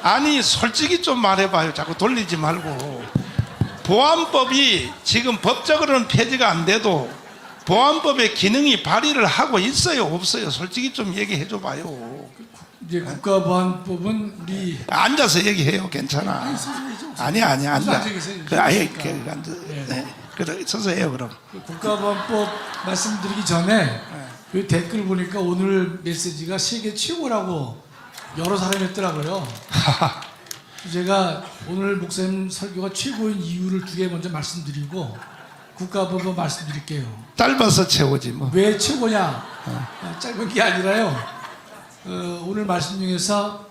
아니 솔직히 좀 말해봐요. 자꾸 돌리지 말고. 보안법이 지금 법적으로는 폐지가 안 돼도 보안법의 기능이 발휘를 하고 있어요, 없어요? 솔직히 좀 얘기해 줘봐요. 이제 국가보안법은 우리 앉아서 얘기해요. 괜찮아. 아니 앉아. 그 아예 앉아. 네. 그래 서서 해요 그럼. 국가보안법 말씀드리기 전에 그 댓글 보니까 오늘 메시지가 세계 최고라고 여러 사람이 했더라고요. 제가 오늘 목사님 설교가 최고인 이유를 두 개 먼저 말씀드리고 국가보안법 말씀드릴게요. 짧아서 최고지 뭐. 왜 최고냐? 짧은 게 아니라요. 오늘 말씀 중에서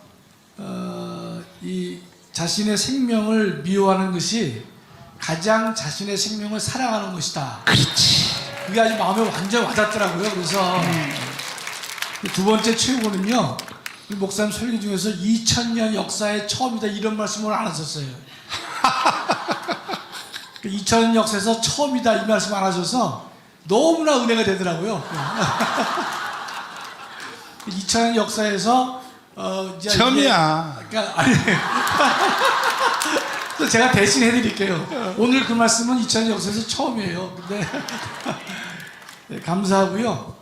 이 자신의 생명을 미워하는 것이 가장 자신의 생명을 사랑하는 것이다. 그렇지. 그게 아주 마음에 완전 와닿더라고요. 그래서 두 번째 최고는요. 우리 목사님 설교 중에서 2000년 역사의 처음이다 이런 말씀을 안 하셨어요. 2000년 역사에서 처음이다 이 말씀 안 하셔서 너무나 은혜가 되더라고요. 2000년 역사에서 처음이야. 그러니까 아니 제가 대신 해드릴게요. 오늘 그 말씀은 2000년 역사에서 처음이에요. 근데 네, 감사하고요.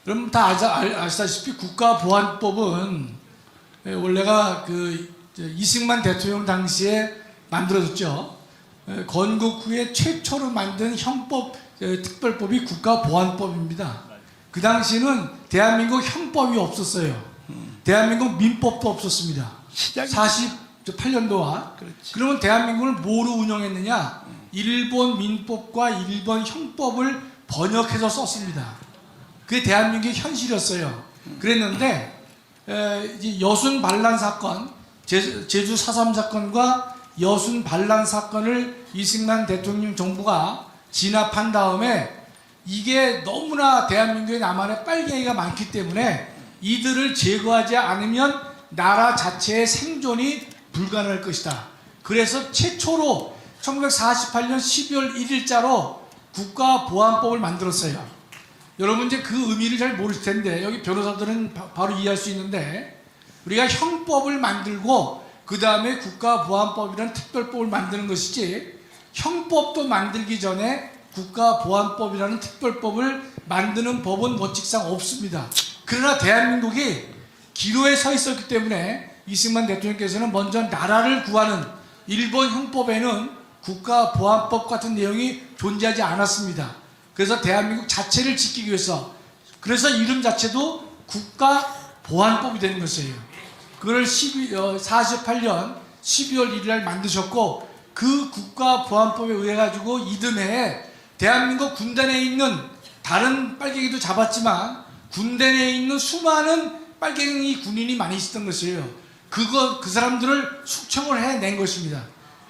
그럼 다 아시다시피 국가보안법은 원래가 그 이승만 대통령 당시에 만들어졌죠. 건국 후에 최초로 만든 형법 특별법이 국가보안법입니다. 그 당시는 대한민국 형법이 없었어요. 대한민국 민법도 없었습니다. 48년도와. 그러면 대한민국을 뭐로 운영했느냐? 일본 민법과 일본 형법을 번역해서 썼습니다. 그게 대한민국의 현실이었어요. 그랬는데 이제 여순 반란 사건, 제주 4.3 사건과 여순 반란 사건을 이승만 대통령 정부가 진압한 다음에 이게 너무나 대한민국의 남한에 빨갱이가 많기 때문에 이들을 제거하지 않으면 나라 자체의 생존이 불가능할 것이다. 그래서 최초로 1948년 12월 1일자로 국가보안법을 만들었어요. 여러분 이제 그 의미를 잘 모르실 텐데 여기 변호사들은 바로 이해할 수 있는데 우리가 형법을 만들고 그 다음에 국가보안법이라는 특별법을 만드는 것이지 형법도 만들기 전에 국가보안법이라는 특별법을 만드는 법은 원칙상 없습니다. 그러나 대한민국이 기로에 서 있었기 때문에 이승만 대통령께서는 먼저 나라를 구하는 일본 형법에는 국가보안법 같은 내용이 존재하지 않았습니다. 그래서 대한민국 자체를 지키기 위해서 그래서 이름 자체도 국가보안법이 되는 것이에요. 그걸 48년 12월 1일 날 만드셨고 그 국가보안법에 의해 가지고 이듬해에 대한민국 군대 내에 있는 다른 빨갱이도 잡았지만 군대 내에 있는 수많은 빨갱이 군인이 많이 있었던 것이에요. 그 사람들을 숙청을 해낸 것입니다.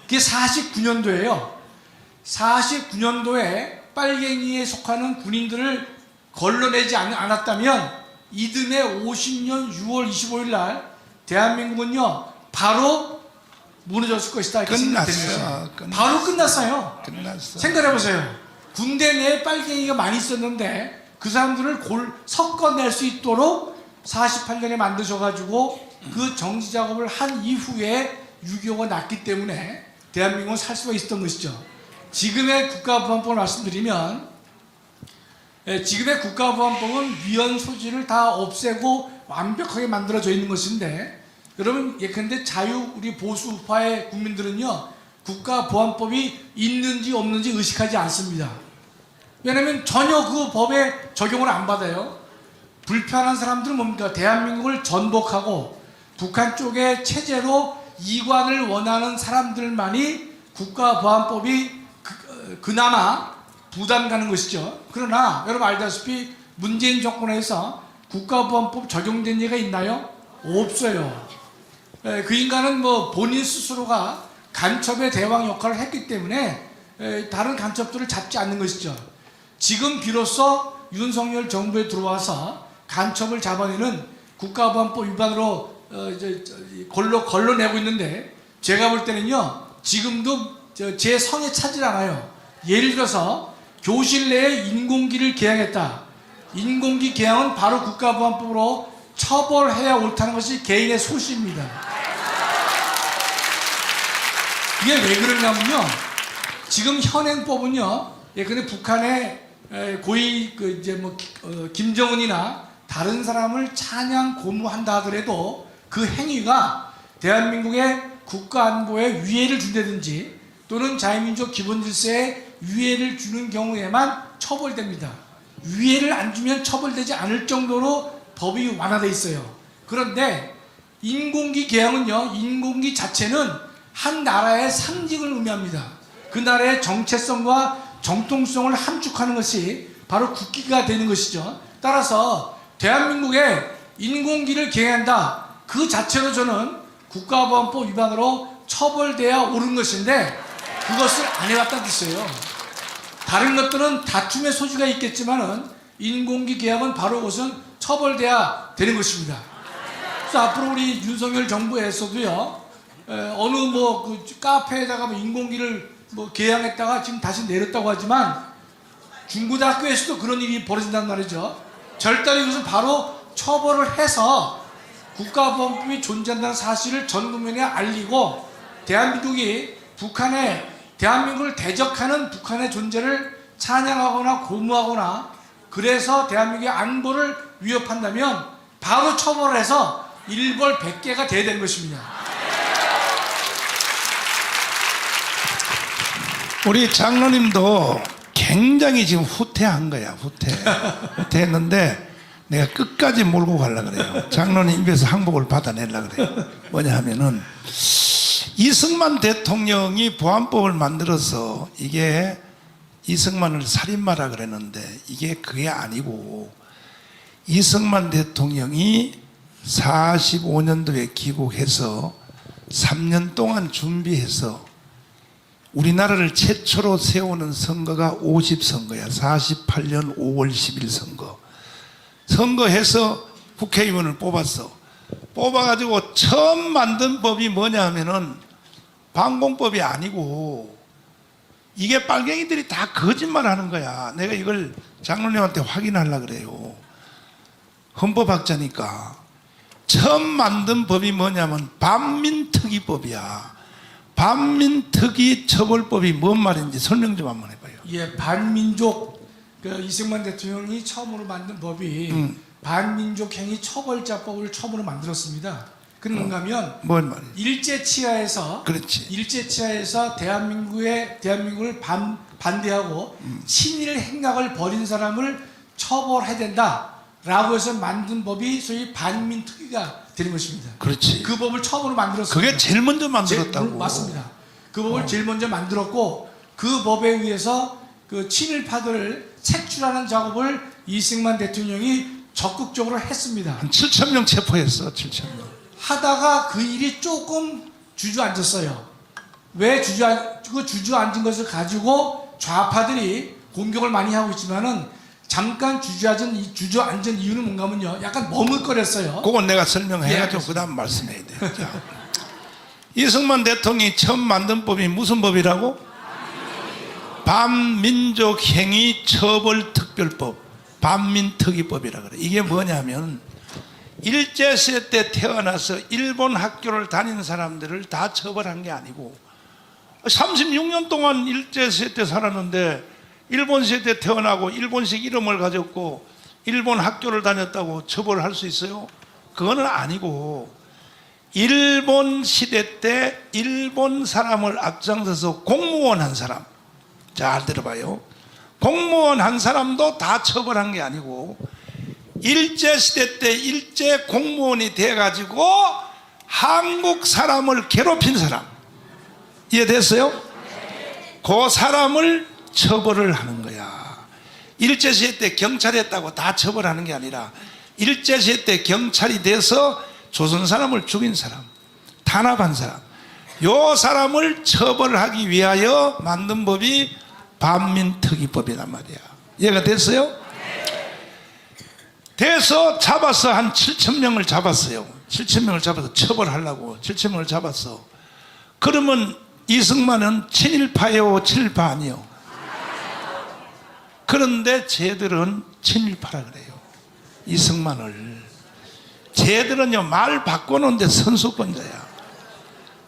그게 49년도예요. 49년도에 빨갱이에 속하는 군인들을 걸러내지 않았다면 이듬해 50년 6월 25일 날 대한민국은요 바로 무너졌을 것이다. 끝났어. 바로 끝났어요. 끝났어. 생각해보세요. 군대 내에 빨갱이가 많이 있었는데 그 사람들을 섞어낼 수 있도록 48년에 만드셔가지고 그 정지 작업을 한 이후에 6.25가 났기 때문에 대한민국은 살 수가 있었던 것이죠. 지금의 국가보안법을 말씀드리면 지금의 국가보안법은 위헌 소지를 다 없애고 완벽하게 만들어져 있는 것인데 여러분 예컨대 우리 보수파의 국민들은요 국가보안법이 있는지 없는지 의식하지 않습니다. 왜냐하면 전혀 그 법에 적용을 안 받아요. 불편한 사람들은 뭡니까? 대한민국을 전복하고 북한 쪽의 체제로 이관을 원하는 사람들만이 국가보안법이 그나마 부담 가는 것이죠. 그러나 여러분 알다시피 문재인 정권에서 국가보안법 적용된 예가 있나요? 없어요. 그 인간은 뭐 본인 스스로가 간첩의 대왕 역할을 했기 때문에 다른 간첩들을 잡지 않는 것이죠. 지금 비로소 윤석열 정부에 들어와서 간첩을 잡아내는 국가보안법 위반으로 걸러내고 있는데 제가 볼 때는요 지금도 제 성에 차질 않아요. 예를 들어서 교실 내에 인공기를 개양했다. 인공기 개양은 바로 국가보안법으로 처벌해야 옳다는 것이 개인의 소신입니다. 이게 왜 그러냐면요. 지금 현행법은요. 예컨대 북한의 고위 김정은이나 다른 사람을 찬양 고무한다 하더라도 그 행위가 대한민국의 국가안보에 위해를 준다든지 또는 자유민주주의 기본질서에 위해를 주는 경우에만 처벌됩니다. 위해를 안 주면 처벌되지 않을 정도로 법이 완화되어 있어요. 그런데 인공기 개항은요, 인공기 자체는 한 나라의 상징을 의미합니다. 그 나라의 정체성과 정통성을 함축하는 것이 바로 국기가 되는 것이죠. 따라서 대한민국에 인공기를 개항한다, 그 자체로 저는 국가보안법 위반으로 처벌돼야 옳은 것인데 그것을 안 해왔다는 뜻이에요. 다른 것들은 다툼의 소지가 있겠지만은 인공기 계약은 바로 그것은 처벌돼야 되는 것입니다. 그래서 앞으로 우리 윤석열 정부에서도요, 어느 카페에다가 인공기를 개항했다가 지금 다시 내렸다고 하지만 중고등학교에서도 그런 일이 벌어진단 말이죠. 절단이 그것은 바로 처벌을 해서 국가보안법이 존재한다는 사실을 전 국민에 알리고 대한민국이 대한민국을 대적하는 북한의 존재를 찬양하거나 고무하거나 그래서 대한민국의 안보를 위협한다면 바로 처벌을 해서 일벌 100개가 돼야 되는 것입니다. 우리 장로님도 굉장히 지금 후퇴한 거야. 후퇴했는데 내가 끝까지 몰고 가려고 그래요. 장로님 입에서 항복을 받아내려고 그래요. 뭐냐 하면은 이승만 대통령이 보안법을 만들어서 이게 이승만을 살인마라 그랬는데 이게 그게 아니고 이승만 대통령이 45년도에 귀국해서 3년 동안 준비해서 우리나라를 최초로 세우는 선거가 50선거야. 48년 5월 10일 선거. 선거해서 국회의원을 뽑았어. 뽑아가지고 처음 만든 법이 뭐냐 하면은 방공법이 아니고 이게 빨갱이들이 다 거짓말 하는 거야. 내가 이걸 장로님한테 확인하려고 그래요. 헌법학자니까. 처음 만든 법이 뭐냐면 반민특위법이야. 반민특위 처벌법이 뭔 말인지 설명 좀 한번 해봐요. 예, 반민족 이승만 대통령이 처음으로 만든 법이 반민족 행위 처벌자법을 처음으로 만들었습니다. 그건 뭔가 하면 뭔 말이야? 일제치하에서 그렇지. 일제치하에서 대한민국을 반대하고 친일 행각을 벌인 사람을 처벌해야 된다라고 해서 만든 법이 소위 반민특위가 되는 것입니다. 그렇지. 그 법을 처음으로 만들었습니다. 그게 제일 먼저 만들었다고. 맞습니다. 그 법을 제일 먼저 만들었고 그 법에 의해서 그 친일파들을 색출하는 작업을 이승만 대통령이 적극적으로 했습니다. 한 7,000명 체포했어. 7,000명. 하다가 그 일이 조금 주저앉았어요. 왜 주저앉은 것을 가지고 좌파들이 공격을 많이 하고 있지만은 잠깐 주저앉은 이유는 뭔가 하면요, 약간 머뭇거렸어요. 그건 내가 설명해가지고 예, 그 다음 말씀해야 돼요. 자, 이승만 대통령이 처음 만든 법이 무슨 법이라고? 반민족행위처벌특별법, 반민특위법이라 그래. 이게 뭐냐면 일제시대 때 태어나서 일본 학교를 다니는 사람들을 다 처벌한 게 아니고 36년 동안 일제시대 때 살았는데 일본 시대 때 태어나고 일본식 이름을 가졌고 일본 학교를 다녔다고 처벌할 수 있어요? 그거는 아니고 일본 시대 때 일본 사람을 앞장서서 공무원 한 사람, 잘 들어봐요. 공무원 한 사람도 다 처벌한 게 아니고 일제시대 때 일제 공무원이 돼가지고 한국 사람을 괴롭힌 사람, 이해됐어요? 그 사람을 처벌을 하는 거야. 일제시대 때 경찰했다고 다 처벌하는 게 아니라 일제시대 때 경찰이 돼서 조선 사람을 죽인 사람, 탄압한 사람, 요 사람을 처벌하기 위하여 만든 법이 반민특위법이란 말이야. 이해가 됐어요? 돼서 잡아서 한 7,000명을 잡았어요. 7,000명을 잡아서 처벌하려고 7,000명을 잡았어. 그러면 이승만은 친일파예요, 친일파 아니요? 그런데 쟤들은 친일파라 그래요. 이승만을. 쟤들은요 말 바꿔놓은데 선수권자야.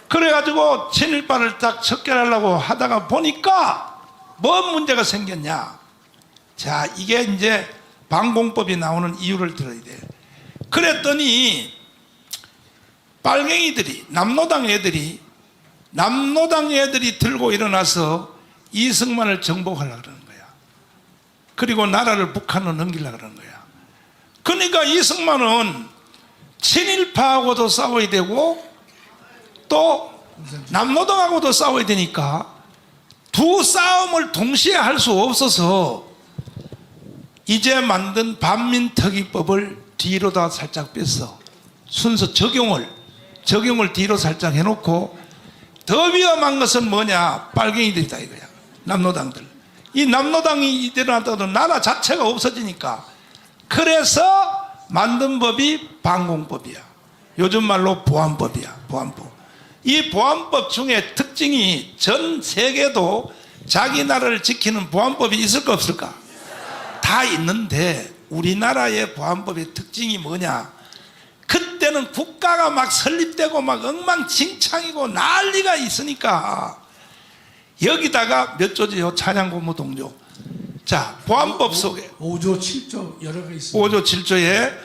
그래가지고 친일파를 딱 척결하려고 하다가 보니까 뭔 문제가 생겼냐. 자, 이게 이제 반공법이 나오는 이유를 들어야 돼. 그랬더니 빨갱이들이, 남노당 애들이 들고 일어나서 이승만을 정복하려고 그러는 거야. 그리고 나라를 북한으로 넘기려고 그러는 거야. 그러니까 이승만은 친일파하고도 싸워야 되고 또 남노당하고도 싸워야 되니까 두 싸움을 동시에 할 수 없어서 이제 만든 반민특위법을 뒤로다 살짝 뺐어. 순서 적용을 뒤로 살짝 해놓고 더 위험한 것은 뭐냐? 빨갱이들이다 이거야. 남노당들. 이 남노당이 일어났다도 나라 자체가 없어지니까 그래서 만든 법이 반공법이야. 요즘 말로 보안법이야. 보안법. 이 보안법 중에 특징이 전 세계도 자기 나라를 지키는 보안법이 있을까 없을까? 다 있는데 우리나라의 보안법의 특징이 뭐냐? 그때는 국가가 막 설립되고 막 엉망진창이고 난리가 있으니까 여기다가 몇 조지요? 찬양고무동조. 자, 보안법 속에 5조 7조 여러 개 있습니다. 5조 7조에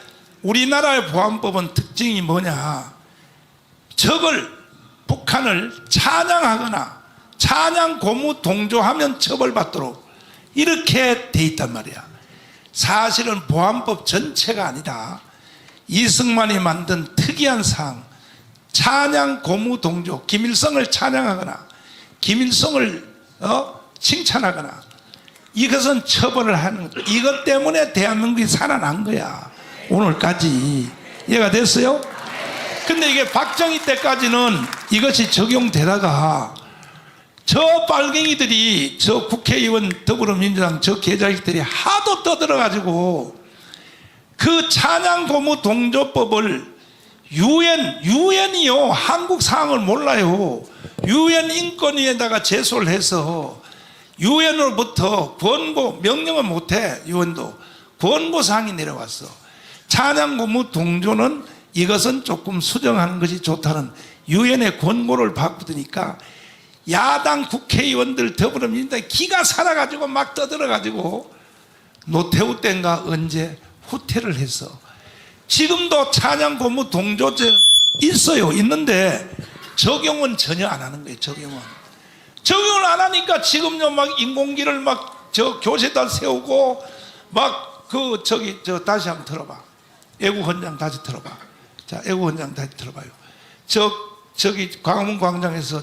우리나라의 보안법은 특징이 뭐냐? 적을 북한을 찬양하거나 찬양 고무 동조하면 처벌받도록 이렇게 돼 있단 말이야. 사실은 보안법 전체가 아니다. 이승만이 만든 특이한 사항, 찬양 고무 동조, 김일성을 찬양하거나 김일성을 칭찬하거나 이것은 처벌을 하는 것. 이것 때문에 대한민국이 살아난 거야. 오늘까지 이해가 됐어요? 근데 이게 박정희 때까지는 이것이 적용되다가 저 빨갱이들이 저 국회의원 더불어민주당 저 개자식들이 하도 떠들어가지고 그 찬양고무 동조법을 유엔이요 한국 사항을 몰라요. 유엔 인권위에다가 제소를 해서 유엔으로부터 권고 명령은 못해. 유엔도 권고 사항이 내려왔어. 찬양고무 동조는 이것은 조금 수정하는 것이 좋다는 유엔의 권고를 바꾸니까 야당 국회의원들 더불어민주당이 기가 살아가지고 막 떠들어가지고 노태우 때인가 언제 후퇴를 했어. 지금도 찬양고무 동조죄 있어요. 있는데 적용은 전혀 안 하는 거예요. 적용을 안 하니까 지금요 막 인공기를 막 저 교세다 세우고 막 다시 한번 들어봐. 애국헌장 다시 들어봐. 자, 애국헌장 다시 들어봐요. 저기 광화문 광장에서